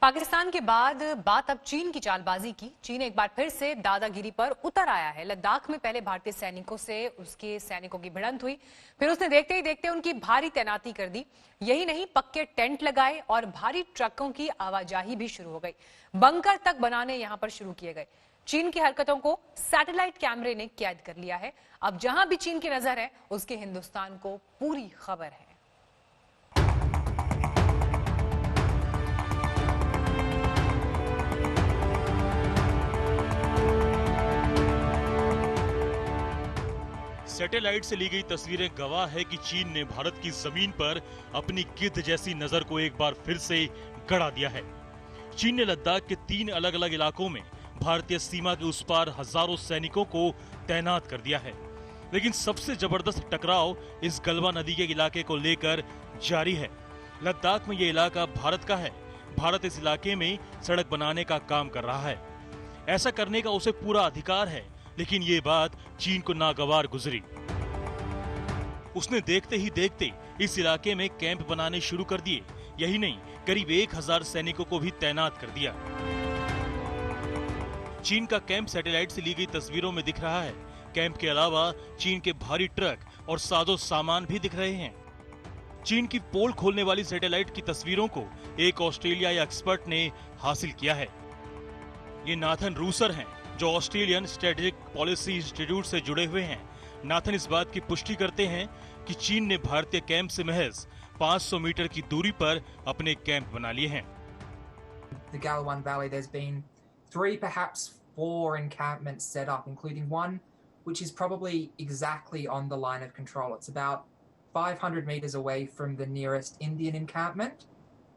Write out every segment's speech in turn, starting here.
पाकिस्तान के बाद बात अब चीन की चालबाजी की। चीन एक बार फिर से दादागिरी पर उतर आया है। लद्दाख में पहले भारतीय सैनिकों से उसके सैनिकों की भिड़ंत हुई, फिर उसने देखते ही देखते उनकी भारी तैनाती कर दी। यही नहीं, पक्के टेंट लगाए और भारी ट्रकों की आवाजाही भी शुरू हो गई। बंकर तक बनाने यहां पर शुरू किए गए। चीन की हरकतों को सैटेलाइट कैमरे ने कैद कर लिया है। अब जहां भी चीन की नजर है, उसके हिंदुस्तान को पूरी खबर है। सैटेलाइट से ली गई तस्वीरें गवाह है कि चीन ने भारत की जमीन पर अपनी गिद्ध जैसी नजर को एक बार फिर से गड़ा दिया है। चीन ने लद्दाख के 3 अलग अलग इलाकों में भारतीय सीमा के उस पार हजारों सैनिकों को तैनात कर दिया है। लेकिन सबसे जबरदस्त टकराव इस गलवा नदी के इलाके को लेकर जारी है। लद्दाख में ये इलाका भारत का है। भारत इस इलाके में सड़क बनाने का काम कर रहा है। ऐसा करने का उसे पूरा अधिकार है, लेकिन ये बात चीन को नागवार गुजरी। उसने देखते ही देखते इस इलाके में कैंप बनाने शुरू कर दिए। यही नहीं, करीब 1000 सैनिकों को भी तैनात कर दिया। चीन का कैंप सैटेलाइट से ली गई तस्वीरों में दिख रहा है। कैंप के अलावा चीन के भारी ट्रक और साजो सामान भी दिख रहे हैं। चीन की पोल खोलने वाली सैटेलाइट की तस्वीरों को एक ऑस्ट्रेलियाई एक्सपर्ट ने हासिल किया है। ये नाथन रूसर हैं, जो ऑस्ट्रेलियन स्ट्रेटेजिक पॉलिसी इंस्टीट्यूट से जुड़े हुए हैं। नाथन इस बात की पुष्टि करते हैं कि चीन ने भारतीय कैंप से महज 500 मीटर की दूरी पर अपने कैंप बना लिए हैं। The Galwan Valley, there's been 3, perhaps 4 encampments set up, including one which is probably exactly on the line of control. It's about 500 meters away from the nearest Indian encampment,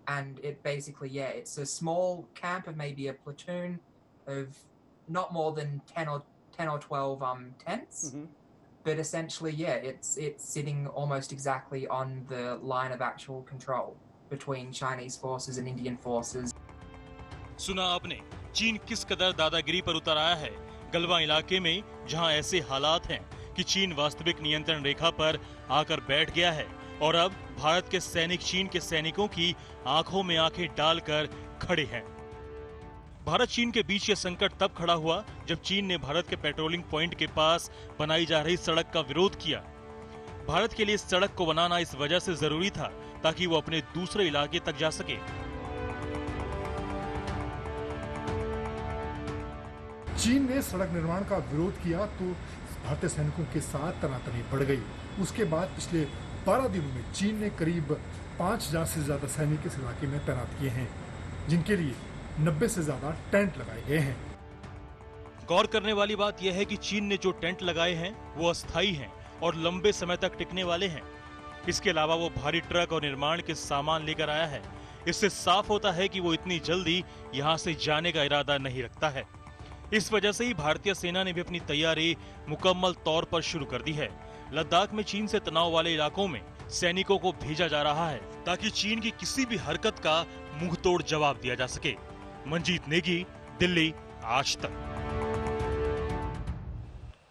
and it basically, it's a small camp of maybe a platoon of not more than 10 or 12 tents, but essentially, it's sitting almost exactly on the line of actual control between Chinese forces and Indian forces. सुना आपने, चीन किस कदर दादागिरी पर उतर आया है गलवा इलाके में, जहां ऐसे हालात हैं कि चीन वास्तविक नियंत्रण रेखा पर आकर बैठ गया है और अब भारत के सैनिक चीन के सैनिकों की आंखों में आंखें डालकर खड़े हैं। भारत चीन के बीच यह संकट तब खड़ा हुआ जब चीन ने भारत के पेट्रोलिंग पॉइंट के पास बनाई जा रही सड़क का विरोध किया। भारत के लिए इस सड़क को बनाना इस वजह से जरूरी था ताकि वो अपने दूसरे इलाके तक जा सके। चीन ने सड़क निर्माण का विरोध किया तो भारतीय सैनिकों के साथ तनातनी बढ़ गई। उसके बाद पिछले 12 दिनों में चीन ने करीब 5000 से ज्यादा सैनिक इस इलाके में तैनात किए हैं, जिनके लिए 90 से ज्यादा टेंट लगाए गए हैं। गौर करने वाली बात यह है कि चीन ने जो टेंट लगाए हैं वो अस्थायी हैं और लंबे समय तक टिकने वाले हैं। इसके अलावा वो भारी ट्रक और निर्माण के सामान लेकर आया है। इससे साफ होता है कि वो इतनी जल्दी यहाँ से जाने का इरादा नहीं रखता है। इस वजह से ही भारतीय सेना ने भी अपनी तैयारी मुकम्मल तौर पर शुरू कर दी है। लद्दाख में चीन से तनाव वाले इलाकों में सैनिकों को भेजा जा रहा है ताकि चीन की किसी भी हरकत का मुंह तोड़ जवाब दिया जा सके। मंजीत नेगी, दिल्ली, आज तक।